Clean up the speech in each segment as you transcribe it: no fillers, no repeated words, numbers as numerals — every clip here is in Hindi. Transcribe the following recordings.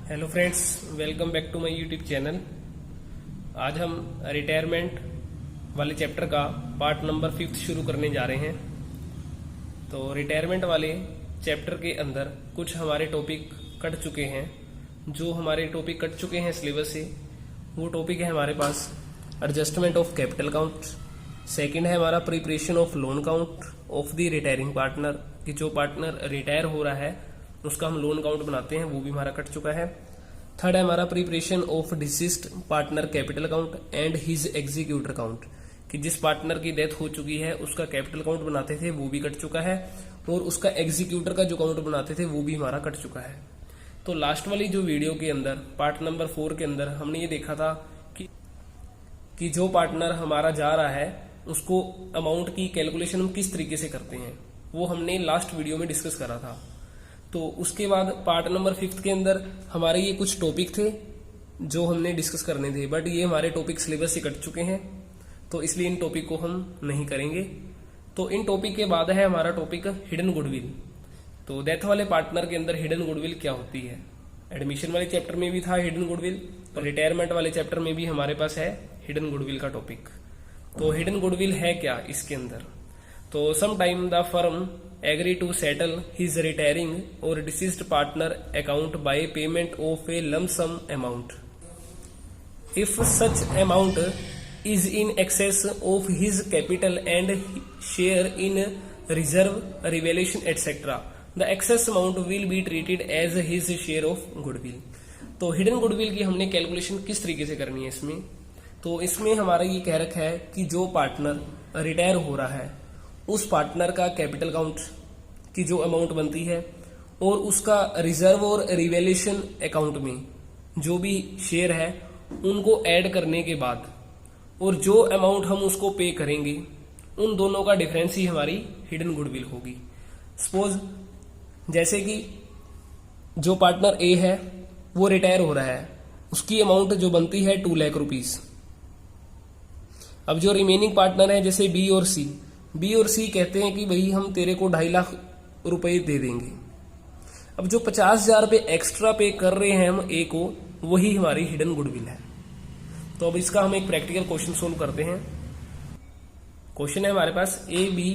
Hello friends, welcome back to my YouTube channel. आज हम रिटायरमेंट वाले चैप्टर का पार्ट नंबर 5 शुरू करने जा रहे हैं। तो रिटायरमेंट वाले चैप्टर के अंदर कुछ हमारे टॉपिक कट चुके हैं। जो हमारे टॉपिक कट चुके हैं सिलेबस से, वो टॉपिक है हमारे पास adjustment of capital account. Second है हमारा preparation of loan account of the retiring partner, कि जो पार्टनर रिटायर हो रहा है उसका हम लोन काउंट बनाते हैं, वो भी हमारा कट चुका है। थर्ड है हमारा preparation of deceased partner capital count and his executor count, कि जिस पार्टनर की डेथ हो चुकी है उसका कैपिटल काउंट बनाते थे, वो भी कट चुका है। और उसका एग्जीक्यूटर का जो काउंट बनाते थे वो भी हमारा कट चुका है। तो लास्ट वाली जो वीडियो के अंदर पार्ट नंबर 4 के अंदर हमने ये देखा था कि जो पार्टनर हमारा जा रहा है उसको अमाउंट की कैलकुलेशन हम किस तरीके से करते हैं, वो हमने लास्ट वीडियो में डिस्कस करा था। तो उसके बाद पार्ट नंबर 5 के अंदर हमारे ये कुछ टॉपिक थे जो हमने डिस्कस करने थे, बट ये हमारे टॉपिक सिलेबस से कट चुके हैं, तो इसलिए इन टॉपिक को हम नहीं करेंगे। तो इन टॉपिक के बाद है हमारा टॉपिक हिडन गुडविल। तो डेथ वाले पार्टनर के अंदर हिडन गुडविल क्या होती है, एडमिशन वाले चैप्टर में भी था हिडन गुडविल, और रिटायरमेंट वाले चैप्टर में भी हमारे पास है हिडन गुडविल का टॉपिक। तो हिडन गुडविल है क्या इसके अंदर? तो some time the firm agree to settle his retiring और deceased partner account by payment of a lump sum amount if such amount is in excess of his capital and share in reserve, revaluation, etc. The excess amount will be treated as his share of goodwill. तो हिडन गुडविल की हमने कैलकुलेशन किस तरीके से करनी है इसमें? तो इसमें हमारा ये कह रखा है कि जो पार्टनर रिटायर हो रहा है उस पार्टनर का कैपिटल काउंट की जो अमाउंट बनती है और उसका रिजर्व और रिवेल्यूशन अकाउंट में जो भी शेयर है उनको ऐड करने के बाद और जो अमाउंट हम उसको पे करेंगे उन दोनों का डिफरेंस ही हमारी हिडन गुडविल होगी। सपोज जैसे कि जो पार्टनर ए है वो रिटायर हो रहा है, उसकी अमाउंट जो बनती है 2 लाख रुपीस। अब जो रिमेनिंग पार्टनर है जैसे बी और सी कहते हैं कि भाई हम तेरे को 2.5 लाख रुपए दे देंगे। अब जो 50,000 रुपए एक्स्ट्रा पे कर रहे हैं हम ए को, वही हमारी हिडन गुडविल है। तो अब इसका हम एक प्रैक्टिकल क्वेश्चन सोल्व करते हैं। क्वेश्चन है हमारे पास A B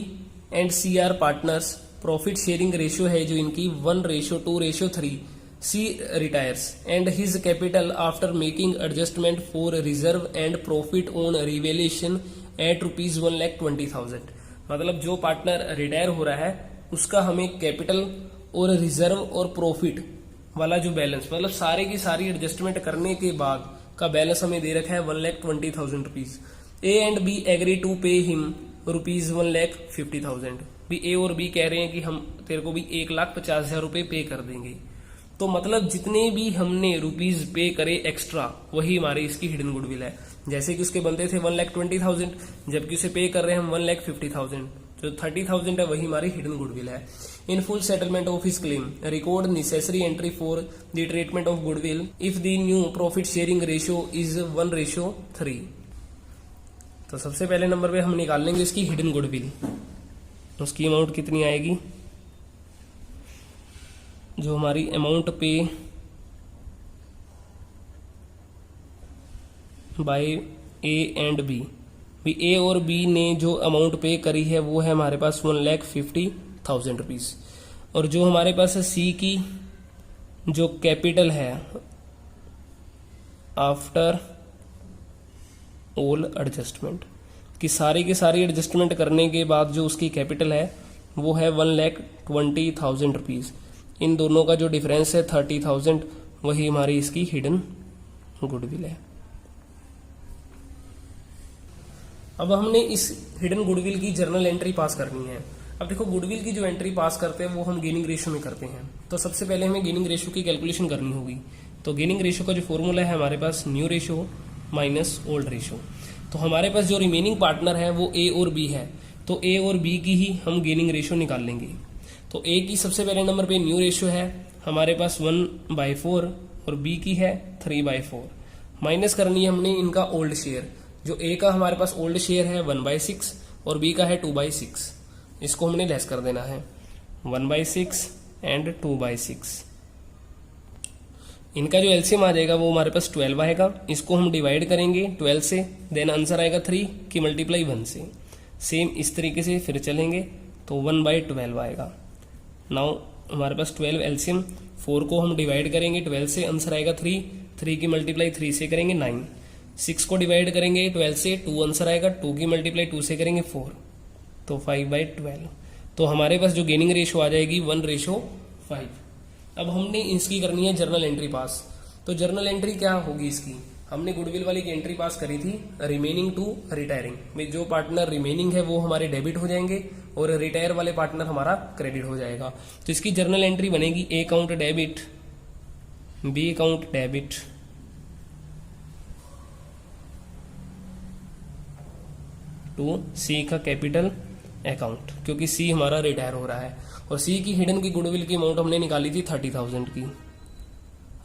and C are partners, profit sharing ratio है जो इनकी 1:2:3। C retires and his capital after making adjustment for reserve and profit on revaluation at ₹1,20,000। मतलब जो पार्टनर रिटायर हो रहा है उसका हमें कैपिटल और रिजर्व और प्रॉफिट वाला जो बैलेंस, मतलब सारे की सारी एडजस्टमेंट करने के बाद का बैलेंस हमें दे रखा है 1,20,000 rupees. A and B agree to pay him ₹1,50,000। भी ए और बी कह रहे हैं कि हम तेरे को भी 1,50,000 रुपए पे कर देंगे। तो मतलब जितने भी हमने रुपीज पे करे एक्स्ट्रा, वही हमारी इसकी हिडन गुडविल है। जैसे कि उसके बनते थे 1,20,000, जबकि उसे पे कर रहे हैं हम 1,50,000, जो 30,000 है वही हमारी हिडन गुडविल है। In full settlement of his claim, record necessary entry for the treatment of goodwill if the new profit sharing ratio is 1:3। तो सबसे पहले नंबर पे हम निकाल लेंगे इसकी हिडन गुडविल। उसकी अमाउंट कितनी आएगी? जो हमारी अमाउंट पे बाय ए एंड बी, ए और बी ने जो अमाउंट पे करी है वो है हमारे पास 1,50,000 रुपीज। और जो हमारे पास सी की जो कैपिटल है आफ्टर ऑल एडजस्टमेंट, कि सारी की सारी एडजस्टमेंट करने के बाद जो उसकी कैपिटल है वो है 1,20,000 रुपीज। इन दोनों का जो डिफरेंस है 30,000, वही हमारी इसकी हिडन गुडविल है। अब हमने इस हिडन गुडविल की जर्नल एंट्री पास करनी है। अब देखो, गुडविल की जो एंट्री पास करते हैं वो हम गेनिंग रेशियो में करते हैं। तो सबसे पहले हमें गेनिंग रेशियो की कैलकुलेशन करनी होगी। तो गेनिंग रेशियो का जो फॉर्मूला है हमारे पास new ratio minus old ratio. तो हमारे पास जो रिमेनिंग पार्टनर है वो ए और बी है, तो ए और बी की ही हम गेनिंग रेशियो निकाल लेंगे। तो ए की सबसे पहले नंबर पे न्यू रेशियो है हमारे पास 1/4 और बी की है 3/4। माइनस करनी है हमने इनका ओल्ड शेयर। जो ए का हमारे पास ओल्ड शेयर है 1/6 और बी का है 2/6। इसको हमने लेस कर देना है 1/6 एंड 2/6। इनका जो एलसीएम आ जाएगा वो हमारे पास 12 आएगा। इसको हम डिवाइड करेंगे 12 से, देन आंसर आएगा 3 की मल्टीप्लाई 1 से। सेम इस तरीके से फिर चलेंगे तो 1/12 आएगा। नाउ हमारे पास 12 एलसीएम, 4 को हम डिवाइड करेंगे 12 से, आंसर आएगा 3 की मल्टीप्लाई 3 से करेंगे 9। 6 को डिवाइड करेंगे 12 से, 2 आंसर आएगा, 2 की मल्टीप्लाई 2 से करेंगे 4, तो 5/12। तो हमारे पास जो गेनिंग रेशो आ जाएगी 1:5। अब हमने इसकी करनी है जर्नल एंट्री पास। तो जर्नल एंट्री क्या होगी इसकी, हमने गुडविल वाली की एंट्री पास करी थी रिमेनिंग टू रिटायरिंग में। जो पार्टनर रिमेनिंग है वो हमारे डेबिट हो जाएंगे और रिटायर वाले पार्टनर हमारा क्रेडिट हो जाएगा। तो इसकी जर्नल एंट्री बनेगी A account debit, B account debit, to C का कैपिटल अकाउंट, क्योंकि सी हमारा रिटायर हो रहा है और सी की हिडन की गुडविल की अमाउंट हमने निकाली थी 30,000 की।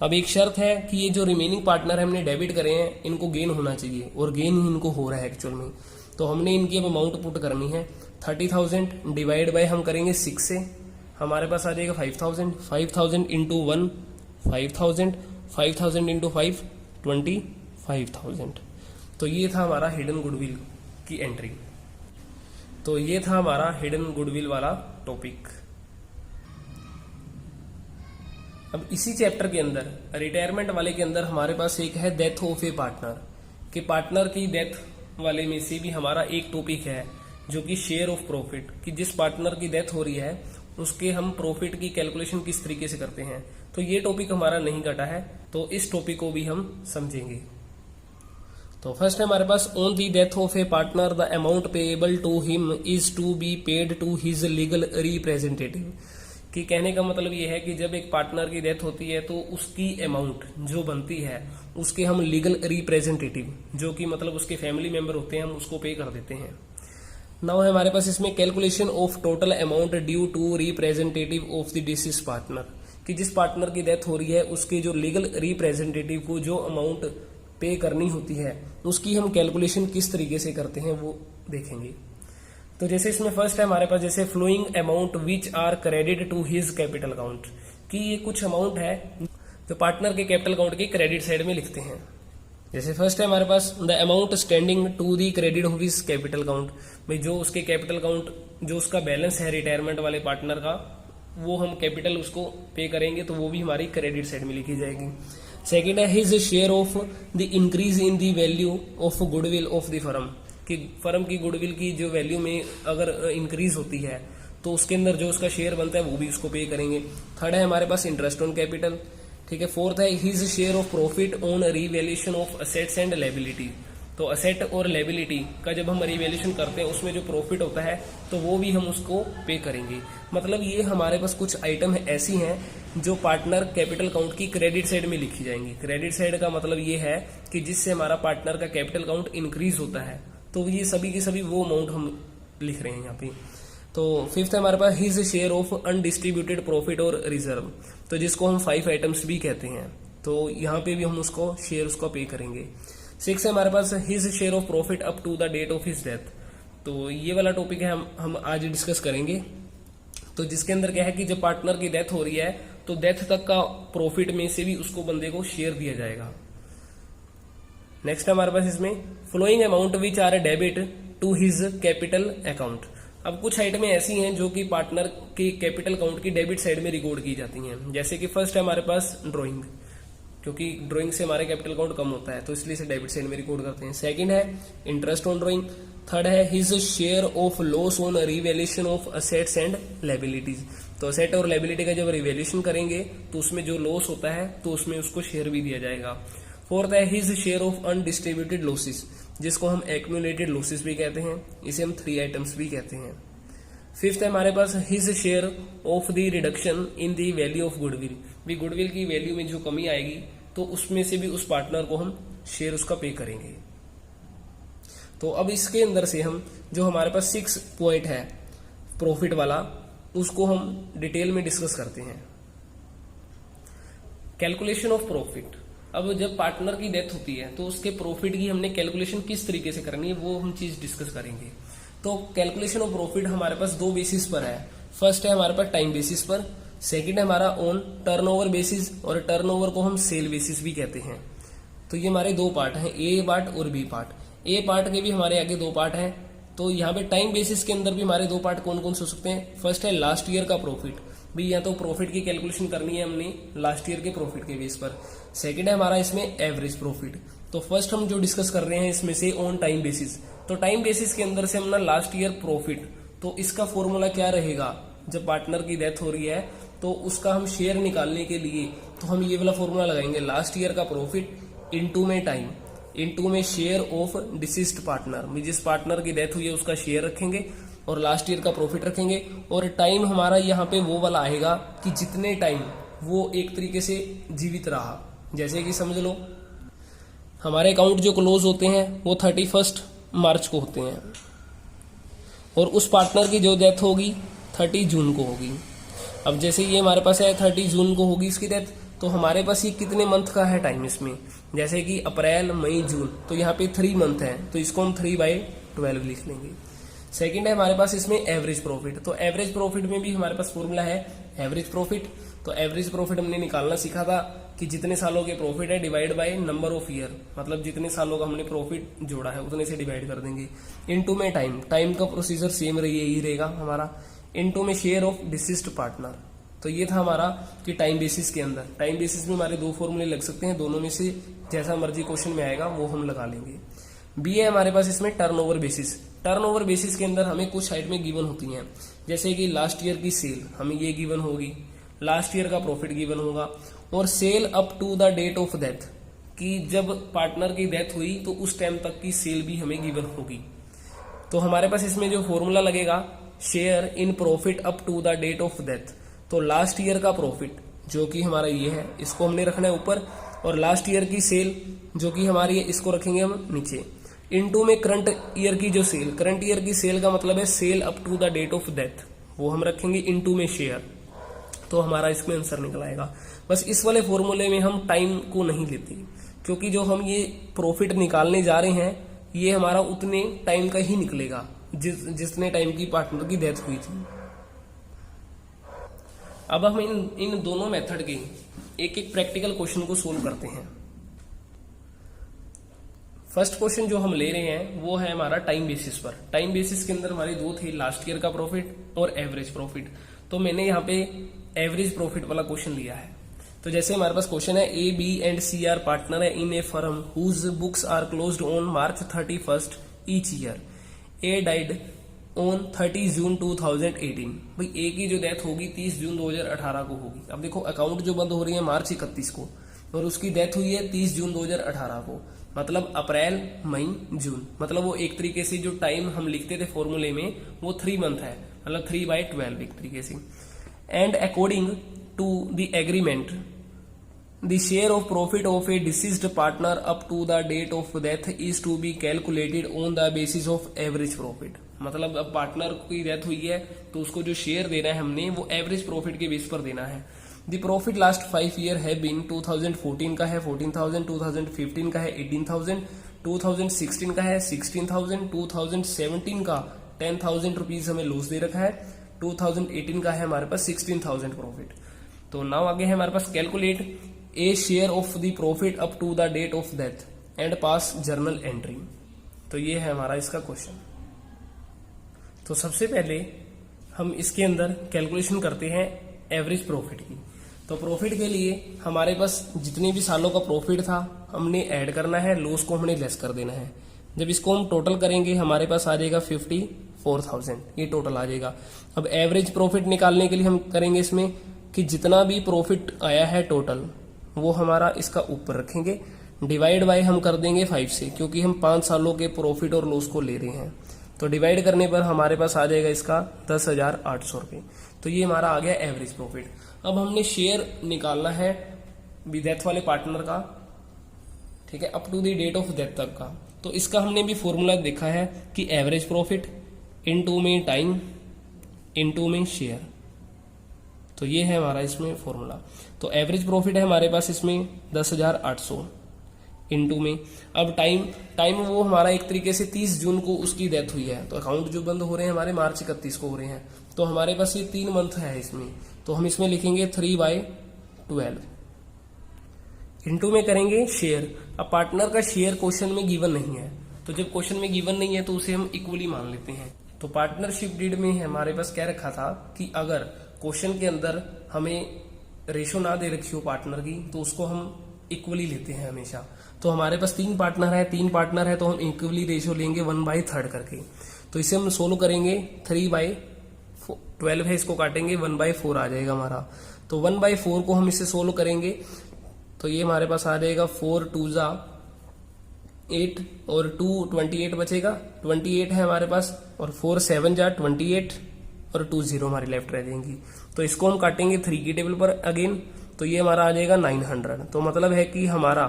अब एक शर्त है कि ये जो रिमेनिंग पार्टनर हमने डेबिट करे हैं इनको गेन होना चाहिए, और गेन ही इनको हो रहा है एक्चुअल में। तो हमने इनकी अब अमाउंट पुट करनी है 30,000 डिवाइड बाय हम करेंगे 6 से, हमारे पास आ जाएगा 5,000। 5,000 इंटू 1 5,000, 5,000 इंटू 5 25,000। तो ये था हमारा हिडन गुडविल की एंट्री। तो ये था हमारा हिडन गुडविल वाला टॉपिक। अब इसी चैप्टर के अंदर रिटायरमेंट वाले के अंदर हमारे पास एक है डेथ ऑफ ए पार्टनर, कि पार्टनर की डेथ वाले में से भी हमारा एक टॉपिक है जो कि शेयर ऑफ प्रॉफिट, कि जिस पार्टनर की डेथ हो रही है उसके हम प्रॉफिट की कैलकुलेशन किस तरीके से करते हैं। तो ये टॉपिक हमारा नहीं कटा है, तो इस टॉपिक को भी हम समझेंगे। तो फर्स्ट है हमारे पास on the death of a partner the amount payable to him is to be paid to his legal representative. कि कहने का मतलब ये है कि जब एक पार्टनर की डेथ होती है तो उसकी अमाउंट जो बनती है उसके हम लीगल रिप्रेजेंटेटिव, जो कि मतलब उसके फैमिली मेंबर होते हैं, हम उसको पे कर देते हैं। नाउ है हमारे पास इसमें calculation of total amount due to representative of the deceased partner, कि जिस पार्टनर की डेथ हो रही है उसके जो लीगल रिप्रेजेंटेटिव को जो अमाउंट पे करनी होती है उसकी हम कैलकुलेशन किस तरीके से करते हैं वो देखेंगे। तो जैसे इसमें फर्स्ट है हमारे पास जैसे following amount which are credit to his capital account, कि ये कुछ अमाउंट है जो पार्टनर के कैपिटल अकाउंट के क्रेडिट साइड में लिखते हैं। जैसे फर्स्ट है हमारे पास the amount standing to the credit of his capital account, भाई जो उसके कैपिटल अकाउंट जो उसका बैलेंस है रिटायरमेंट वाले पार्टनर का वो हम कैपिटल उसको पे करेंगे, तो वो भी हमारी क्रेडिट साइड में लिखी जाएगी। सेकेंड है his share of the increase in the value of goodwill of the firm, कि फर्म की गुडविल की जो वैल्यू में अगर इंक्रीज होती है तो उसके अंदर जो उसका शेयर बनता है वो भी उसको पे करेंगे। थर्ड है हमारे पास इंटरेस्ट ऑन कैपिटल, ठीक है। फोर्थ है his share of profit on revaluation of assets and liability, तो असेट और लायबिलिटी का जब हम रिवैल्यूएशन करते हैं उसमें जो प्रॉफिट होता है तो वो भी हम उसको पे करेंगे। मतलब ये हमारे पास कुछ आइटम ऐसी हैं जो पार्टनर कैपिटल अकाउंट की क्रेडिट साइड में लिखी जाएंगी। क्रेडिट साइड का मतलब ये है कि जिससे हमारा पार्टनर का कैपिटल अकाउंट इंक्रीज होता है, तो ये सभी की सभी वो अमाउंट हम लिख रहे हैं यहाँ पे। तो फिफ्थ है हमारे पास his share of undistributed profit और रिजर्व, तो जिसको हम 5 आइटम्स भी कहते हैं, तो यहाँ पे भी हम उसको शेयर उसको पे करेंगे। सिक्स है हमारे पास his share of profit up to the date of his death, तो ये वाला टॉपिक है हम आज डिस्कस करेंगे। तो जिसके अंदर क्या है कि जब पार्टनर की डेथ हो रही है तो डेथ तक का प्रॉफिट में से भी उसको बंदे को शेयर दिया जाएगा। नेक्स्ट हमारे पास इसमें following amount which are debit to his capital account. अब कुछ आइटमें ऐसी हैं जो कि पार्टनर के कैपिटल अकाउंट की डेबिट साइड में रिकॉर्ड की जाती हैं। जैसे कि फर्स्ट है हमारे पास ड्राइंग, क्योंकि ड्राइंग से हमारे कैपिटल अकाउंट कम होता है तो इसलिए से डेबिट साइड में रिकॉर्ड करते हैं। सेकंड है इंटरेस्ट ऑन ड्राइंग। थर्ड है his share of loss on revaluation of assets and liabilities, तो असेट और लायबिलिटी का जब रिवैल्यूएशन करेंगे तो उसमें जो लॉस होता है तो उसमें उसको शेयर भी दिया जाएगा। फोर्थ है his share of undistributed losses, जिसको हम एक्यूमुलेटेड लॉसेस भी कहते हैं, इसे हम 3 आइटम्स भी कहते हैं। फिफ्थ है हमारे पास his share of the reduction in the value of goodwill, भी गुडविल की वैल्यू में जो कमी आएगी तो उसमें से भी उस पार्टनर को हम शेयर उसका पे करेंगे। तो अब इसके अंदर से हम जो हमारे पास 6 पॉइंट है प्रॉफिट वाला उसको हम डिटेल में डिस्कस करते हैं। कैलकुलेशन ऑफ प्रॉफिट, अब जब पार्टनर की डेथ होती है तो उसके प्रॉफिट की हमने कैलकुलेशन किस तरीके से करनी है वो हम चीज डिस्कस करेंगे। तो कैलकुलेशन ऑफ प्रॉफिट हमारे पास 2 बेसिस पर है। फर्स्ट है हमारे पास टाइम बेसिस पर, सेकंड है हमारा ऑन टर्नओवर बेसिस, और टर्नओवर को हम सेल बेसिस भी कहते हैं। तो ये हमारे दो पार्ट हैं, ए पार्ट और बी पार्ट। ए पार्ट के भी हमारे आगे दो पार्ट हैं। तो यहाँ पे टाइम बेसिस के अंदर भी हमारे दो पार्ट कौन कौन से हो सकते हैं। फर्स्ट है लास्ट ईयर का प्रॉफिट, भी या तो प्रॉफिट की कैलकुलेशन करनी है हमने लास्ट ईयर के प्रॉफिट के बेस पर। सेकंड है हमारा इसमें एवरेज प्रॉफिट। तो फर्स्ट हम जो डिस्कस कर रहे हैं इसमें से ऑन टाइम बेसिस। तो टाइम बेसिस के अंदर से हम ना लास्ट ईयर प्रॉफिट, तो इसका फॉर्मूला क्या रहेगा, जब पार्टनर की डेथ हो रही है तो उसका हम शेयर निकालने के लिए तो हम ये वाला फॉर्मूला लगाएंगे, लास्ट ईयर का प्रॉफिट इनटू में टाइम, इनटू में शेयर ऑफ डिसीज्ड पार्टनर। जिस पार्टनर की डेथ हुई है उसका शेयर रखेंगे और लास्ट ईयर का प्रॉफिट रखेंगे। और टाइम हमारा यहाँ पे वो वाला आएगा कि जितने टाइम वो एक तरीके से जीवित रहा। जैसे कि समझ लो हमारे अकाउंट जो क्लोज होते हैं वो 31 मार्च को होते हैं, और उस पार्टनर की जो डेथ होगी 30 जून को होगी। अब जैसे ये हमारे पास है 30 जून को होगी इसकी डेथ, तो हमारे पास ये कितने मंथ का है टाइम इसमें, जैसे कि अप्रैल मई जून, तो यहाँ पे 3 मंथ है, तो इसको हम 3/12 लिख लेंगे। सेकंड है हमारे पास इसमें एवरेज प्रॉफिट। तो एवरेज प्रॉफिट में भी हमारे पास फॉर्मूला है एवरेज प्रॉफिट। तो एवरेज प्रॉफिट हमने निकालना सीखा था कि जितने सालों के प्रॉफिट है divide by number of year, मतलब जितने सालों का हमने प्रॉफिट जोड़ा है उतने से डिवाइड कर देंगे। इनटू में टाइम, टाइम का प्रोसीजर सेम यही रहेगा हमारा। इनटू में शेयर ऑफ डिसीज्ड पार्टनर। तो ये था हमारा कि टाइम बेसिस के अंदर, टाइम बेसिस में हमारे दो फॉर्मूले लग सकते हैं, दोनों में से जैसा मर्जी क्वेश्चन में आएगा वो हम लगा लेंगे। बी है हमारे पास इसमें टर्नओवर बेसिस। टर्नओवर बेसिस के अंदर हमें कुछ साइड में गिवन होती हैं, जैसे कि लास्ट ईयर की सेल हमें ये गिवन होगी, लास्ट ईयर का प्रॉफिट गिवन होगा, और sale up to the date of death, कि जब पार्टनर की डेथ हुई तो उस टाइम तक की सेल भी हमें गिवन होगी। तो हमारे पास इसमें जो फॉर्मूला लगेगा share in profit up to the date of death. तो लास्ट ईयर का प्रॉफिट जो कि हमारा ये है इसको हमने रखना है ऊपर, और लास्ट ईयर की सेल जो कि हमारी है इसको रखेंगे हम नीचे। इनटू में करंट ईयर की जो सेल, करंट ईयर की सेल का मतलब है sale up to the date of death, वो हम रखेंगे इनटू में शेयर। तो हमारा इसमें आंसर निकल आएगा। बस इस वाले फॉर्मूले में हम टाइम को नहीं लेते, क्योंकि जो हम ये प्रॉफिट निकालने जा रहे हैं ये हमारा उतने टाइम का ही निकलेगा जितने टाइम की पार्टनर की डेथ हुई थी। अब हम इन दोनों मेथड के एक एक प्रैक्टिकल क्वेश्चन को सोल्व करते हैं। फर्स्ट क्वेश्चन जो हम ले रहे हैं वो है हमारा टाइम बेसिस पर। टाइम बेसिस के अंदर हमारे दो थे, लास्ट ईयर का प्रॉफिट और एवरेज प्रॉफिट। तो मैंने यहाँ पे एवरेज प्रॉफिट वाला क्वेश्चन लिया है। तो जैसे हमारे पास क्वेश्चन है A B and C are partner है in a firm whose books are closed on March 31 each year. A died on 30 June 2018। भाई ए की जो डेथ होगी 30 जून 2018 को होगी। अब देखो अकाउंट जो बंद हो रही है मार्च 31 को, और उसकी डेथ हुई है 30 जून 2018 को, मतलब अप्रैल मई जून, मतलब वो एक तरीके से जो टाइम हम लिखते थे फॉर्मूले में वो 3 मंथ है, मतलब 3/12 एक तरीके से। And according to the agreement the share of profit of a deceased partner up to the date of death is to be calculated on the basis of average profit. मतलब अब पार्टनर की डेथ हुई है तो उसको जो शेयर देना है हमने वो एवरेज प्रॉफिट के बेस पर देना है। द प्रॉफिट लास्ट 5 ईयर है बीन 2014 का है 14,000, 2015 का है 18,000, 2016 का है 16,000, 2017 का 10,000 रुपीज हमें लॉस दे रखा है, 2018 का है हमारे पास 16,000 प्रॉफिट। तो नाउ आगे है हमारे पास calculate A share of the profit up to the date of death and pass journal entry. तो ये है हमारा इसका क्वेश्चन। तो सबसे पहले हम इसके अंदर कैलकुलेशन करते हैं एवरेज प्रॉफिट की। तो प्रॉफिट के लिए हमारे पास जितने भी सालों का प्रॉफिट था हमने ऐड करना है, लॉस को हमने लेस कर देना है। जब इसको हम टोटल करेंगे हमारे पास आ जाएगा 54,000, ये टोटल आ जाएगा। अब एवरेज प्रॉफिट निकालने के लिए हम करेंगे इसमें कि जितना भी प्रॉफिट आया है टोटल वो हमारा इसका ऊपर रखेंगे, डिवाइड बाय हम कर देंगे 5 से, क्योंकि हम 5 सालों के प्रॉफिट और लॉस को ले रहे हैं। तो डिवाइड करने पर हमारे पास आ जाएगा इसका 10,800 रुपये। तो ये हमारा आ गया एवरेज प्रॉफिट। अब हमने शेयर निकालना है डेथ वाले पार्टनर का, ठीक है, up to the date of death तक का। तो इसका हमने भी फॉर्मूला देखा है कि एवरेज प्रॉफिट इनटू में टाइम इनटू में शेयर। तो ये है हमारा इसमें फॉर्मूला। तो एवरेज प्रॉफिट है हमारे पास इसमें 10,800 इनटू में। अब टाइम वो हमारा एक तरीके से 30 जून को उसकी डेथ हुई है, तो अकाउंट जो बंद हो रहे हैं हमारे मार्च 31 को हो रहे हैं, तो हमारे पास ये 3 मंथ है इसमें। तो हम इसमें लिखेंगे 3/12। इनटू में करेंगे शेयर। अब पार्टनर का शेयर क्वेश्चन में गिवन नहीं है, तो जब क्वेश्चन में गिवन नहीं है तो उसे हम इक्वली मान लेते हैं। तो पार्टनरशिप डीड में हमारे पास क्या रखा था कि अगर क्वेश्चन के अंदर हमें रेशो ना दे रखी हो पार्टनर की तो उसको हम इक्वली लेते हैं हमेशा। तो हमारे पास 3 पार्टनर है तो हम इक्वली रेशो लेंगे 1/3 करके। तो इसे हम सोल्व करेंगे 3/12 है, इसको काटेंगे 1/4 आ जाएगा हमारा। तो 1/4 को हम इसे सोल्व करेंगे तो ये हमारे पास आ जाएगा 4 2 जा 8 और 2 28 बचेगा, 28 है हमारे पास, और 4 7 जा 28 और 2 0 हमारी लेफ्ट रह जाएंगी। तो इसको हम काटेंगे 3 की टेबल पर अगेन, तो ये हमारा आ जाएगा 900। तो मतलब है कि हमारा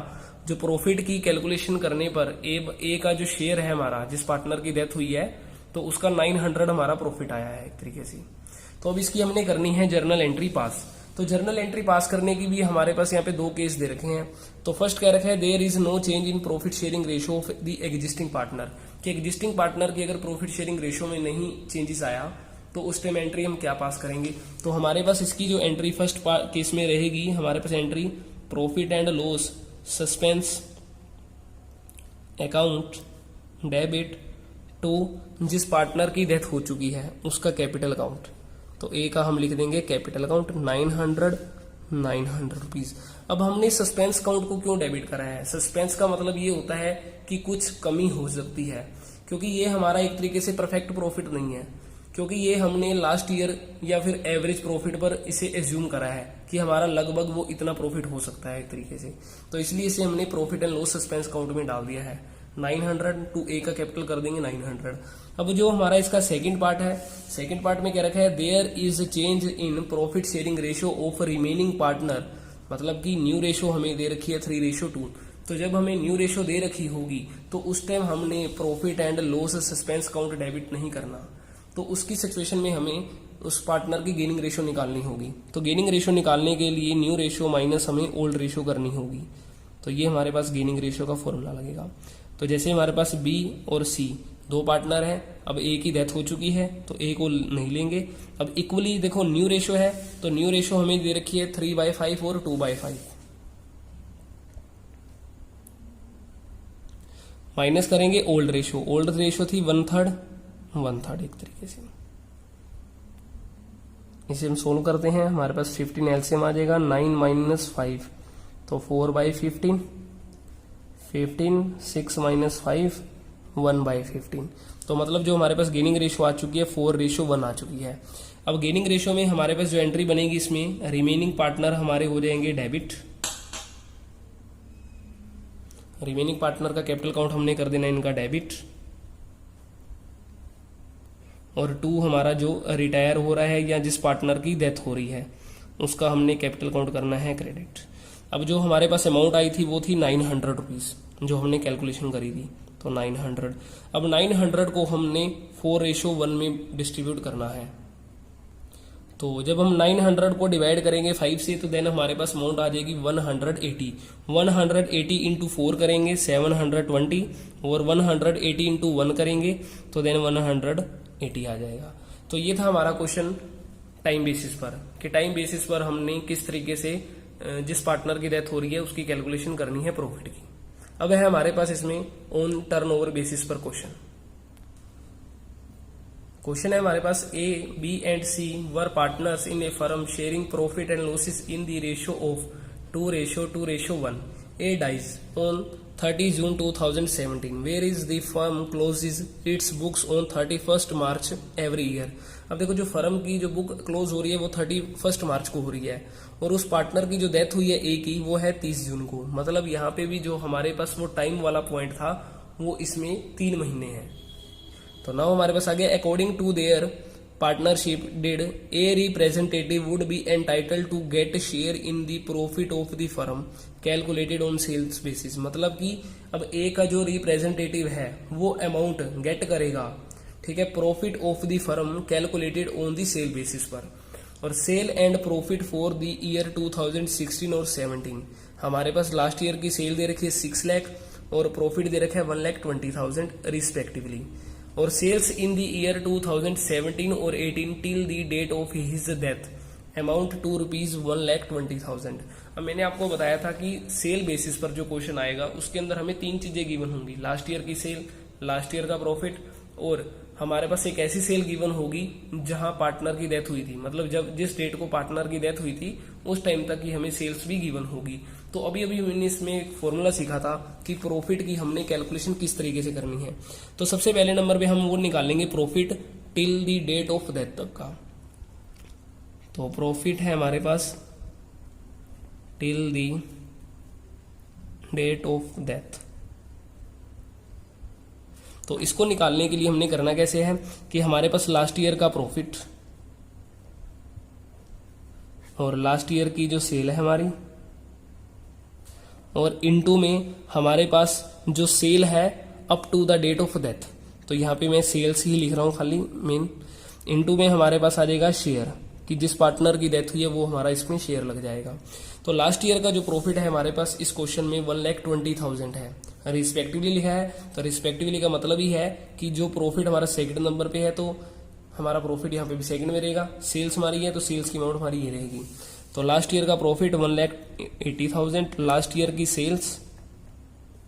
जो प्रॉफिट की कैलकुलेशन करने पर ए का जो शेयर है हमारा, जिस पार्टनर की डेथ हुई है, तो उसका 900 हमारा प्रॉफिट आया है एक तरीके से। तो अब इसकी हमने करनी है जर्नल एंट्री पास। तो जर्नल एंट्री पास करने की भी हमारे पास यहाँ पे 2 केस दे रखे हैं। तो फर्स्ट कह रखा है there is no change in profit sharing ratio of the existing partner, कि एग्जिस्टिंग पार्टनर की अगर प्रॉफिट शेयरिंग रेशियो में नहीं चेंजेस आया तो उस टाइम एंट्री हम क्या पास करेंगे। तो हमारे पास इसकी जो एंट्री फर्स्ट केस में रहेगी, हमारे पास entry profit and loss suspense account debit to जिस पार्टनर की डेथ हो चुकी है उसका कैपिटल अकाउंट। तो ए का हम लिख देंगे कैपिटल अकाउंट 900 रुपीज। अब हमने सस्पेंस अकाउंट को क्यों डेबिट करा है? सस्पेंस का मतलब ये होता है कि कुछ कमी हो सकती है, क्योंकि ये हमारा एक तरीके से परफेक्ट प्रॉफिट नहीं है, क्योंकि ये हमने लास्ट ईयर या फिर एवरेज प्रॉफिट पर इसे एज्यूम करा है कि हमारा लगभग वो इतना प्रॉफिट हो सकता है एक तरीके से। तो इसलिए इसे हमने profit and loss suspense account में डाल दिया है 900 टू ए का कैपिटल कर देंगे 900। अब जो हमारा इसका सेकंड पार्ट है, सेकंड पार्ट में क्या रखा है there is change in profit sharing ratio of remaining partner, मतलब कि न्यू रेशियो हमें दे रखी है 3:2। तो जब हमें न्यू रेशियो दे रखी होगी तो उस टाइम हमने profit and loss suspense account debit नहीं करना। तो उसकी सिचुएशन में हमें उस पार्टनर की गेनिंग रेशियो निकालनी होगी। तो गेनिंग रेशियो निकालने के लिए न्यू रेशियो माइनस हमें ओल्ड रेशियो करनी होगी। तो ये हमारे पास गेनिंग रेशियो का फॉर्मूला लगेगा। तो जैसे हमारे पास बी और सी 2 पार्टनर है, अब ए की डेथ हो चुकी है तो ए को नहीं लेंगे। अब इक्वली देखो न्यू रेशियो है, तो न्यू रेशियो हमें दे रखी है 3/5 और 2/5। माइनस करेंगे ओल्ड रेशियो थी 1/3 एक तरीके से। इसे हम सोल्व करते हैं, हमारे पास 15 एलसीएम आ जाएगा 9 - 5 तो 4/15, 15 6 - 5 1/15। तो मतलब जो हमारे पास गेनिंग रेशियो आ चुकी है 4:1 आ चुकी है। अब गेनिंग रेशियो में हमारे पास जो एंट्री बनेगी इसमें रिमेनिंग पार्टनर हमारे हो जाएंगे डेबिट। रिमेनिंग पार्टनर का कैपिटल अकाउंट हमने कर देना इनका डेबिट, और 2 हमारा जो रिटायर हो रहा है या जिस पार्टनर की डेथ हो रही है उसका हमने कैपिटल अकाउंट करना है क्रेडिट। अब जो हमारे पास अमाउंट आई थी वो थी 900 रुपीज जो हमने कैलकुलेशन करी थी, तो 900। अब 900 को हमने 4:1 में डिस्ट्रीब्यूट करना है। तो जब हम 900 को डिवाइड करेंगे 5 से तो देन हमारे पास अमाउंट आ जाएगी 180। 180 इंटू 4 करेंगे 720, और 180 इंटू 1 करेंगे तो देन 180 आ जाएगा। तो ये था हमारा क्वेश्चन टाइम बेसिस पर, कि टाइम बेसिस पर हमने किस तरीके से जिस पार्टनर की डेथ हो रही है उसकी कैलकुलेशन करनी है प्रॉफिट की। अब है हमारे पास इसमें ऑन टर्नओवर बेसिस पर क्वेश्चन है हमारे पास A B and C were partners in a firm sharing profit and losses in the ratio of 2:1। A dies on 30 June 2017 whereas the firm closes its books on 31 March every year. अब देखो जो फर्म की जो बुक क्लोज हो रही है वो 31 मार्च को हो रही है, और उस पार्टनर की जो डेथ हुई है ए की वो है 30 जून को। मतलब यहाँ पे भी जो हमारे पास वो टाइम वाला पॉइंट था वो इसमें 3 महीने है। तो नाउ हमारे पास आ गया according to their partnership deed a representative would be entitle to get share in the profit of the firm calculated on sales basis. मतलब कि अब ए का जो रिप्रेजेंटेटिव है वो अमाउंट गेट करेगा, ठीक है, profit of the firm calculated on the sale basis पर। और sale and profit for the year 2016 और 17 हमारे पास लास्ट ईयर की सेल दे रखी है 6 लाख और प्रॉफिट दे रखा है 1,20,000 रिस्पेक्टिवली। और सेल्स इन द ईयर 2017 और 18 till the date of his death amount to ₹1,20,000। अब मैंने आपको बताया था कि सेल बेसिस पर जो क्वेश्चन आएगा उसके अंदर हमें 3 चीजें गिवन होंगी, लास्ट ईयर की सेल, लास्ट ईयर का प्रॉफिट, और हमारे पास एक ऐसी सेल गिवन होगी जहां पार्टनर की डेथ हुई थी, मतलब जब जिस डेट को पार्टनर की डेथ हुई थी उस टाइम तक की हमें सेल्स भी गिवन होगी। तो अभी अभी हमने इसमें एक फॉर्मूला सीखा था कि प्रॉफिट की हमने कैलकुलेशन किस तरीके से करनी है। तो सबसे पहले नंबर पे हम वो निकालेंगे profit till the date of death तक का। तो प्रॉफिट है हमारे पास till the date of death. तो इसको निकालने के लिए हमने करना कैसे है कि हमारे पास लास्ट ईयर का प्रॉफिट और लास्ट ईयर की जो सेल है हमारी, और इनटू में हमारे पास जो सेल है up to the date of death. तो यहां पे मैं सेल्स ही लिख रहा हूं खाली मेन। इनटू में हमारे पास आ जाएगा शेयर, कि जिस पार्टनर की डेथ हुई है वो हमारा इसमें शेयर लग जाएगा। तो लास्ट ईयर का जो प्रॉफिट है हमारे पास इस क्वेश्चन में 1,20,000 है, रिस्पेक्टिवली लिखा है। तो रिस्पेक्टिवली का मतलब ही है कि जो प्रॉफिट हमारा सेकंड नंबर पे है तो हमारा प्रॉफिट यहाँ पे भी सेकंड में रहेगा। सेल्स हमारी है तो सेल्स की अमाउंट हमारी ये रहेगी। तो लास्ट ईयर का प्रॉफिट 1,80,000 लास्ट ईयर की सेल्स,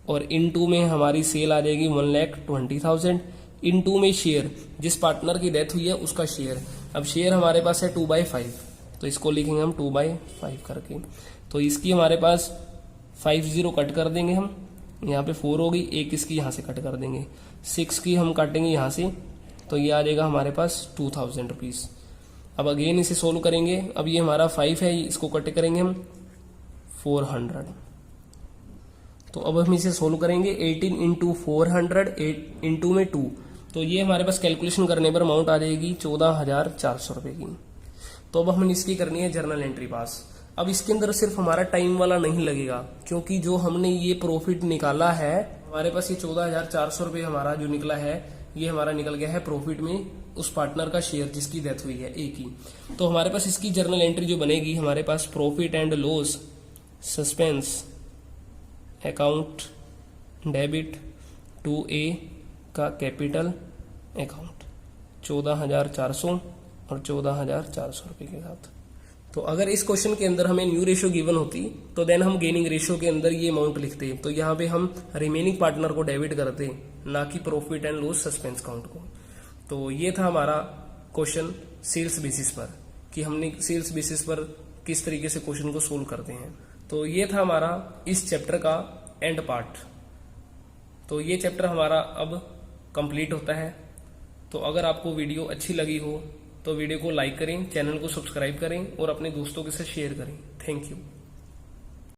और इनटू में हमारी सेल आ जाएगी 1,20,000, इनटू में शेयर, जिस पार्टनर की डेथ हुई है उसका शेयर। अब शेयर हमारे पास है 2/5, तो इसको लिखेंगे हम 2/5 करके। तो इसकी हमारे पास 50 कट कर देंगे हम, यहाँ पे 4 होगी, एक इसकी यहाँ से कट कर देंगे, 6 की हम काटेंगे यहाँ से, तो ये आ जाएगा हमारे पास 2,000 रुपीज। अब अगेन इसे सोल्व करेंगे। अब ये हमारा 5 है, इसको कट करेंगे हम 400। तो अब हम इसे सोल्व करेंगे 18 इंटू 400, 8 इंटू में 2, तो ये हमारे पास कैलकुलेशन करने पर अमाउंट आ जाएगी 14,400 रुपए की। तो अब हम इसकी करनी है जर्नल एंट्री पास। अब इसके अंदर सिर्फ हमारा टाइम वाला नहीं लगेगा, क्योंकि जो हमने ये प्रॉफिट निकाला है हमारे पास ये 14,400 रुपए हमारा जो निकला है ये हमारा निकल गया है प्रॉफिट में उस पार्टनर का शेयर जिसकी डेथ हुई है एक ही। तो हमारे पास इसकी जर्नल एंट्री जो बनेगी हमारे पास profit and loss suspense account debit to A का कैपिटल अकाउंट 14,400 और 14,400 रुपए के साथ। तो अगर इस क्वेश्चन के अंदर हमें न्यू रेशियो गिवन होती तो देन हम गेनिंग रेशियो के अंदर ये अमाउंट लिखते, तो यहाँ पे हम रिमेनिंग पार्टनर को डेबिट करते, ना कि profit and loss suspense account को। तो ये था हमारा क्वेश्चन सेल्स बेसिस पर, कि हमने सेल्स बेसिस पर किस तरीके से क्वेश्चन को सोल्व करते हैं। तो ये था हमारा इस चैप्टर का एंड पार्ट। तो ये चैप्टर हमारा अब कंप्लीट होता है। तो अगर आपको वीडियो अच्छी लगी हो तो वीडियो को लाइक करें, चैनल को सब्सक्राइब करें और अपने दोस्तों के साथ शेयर करें। Thank you.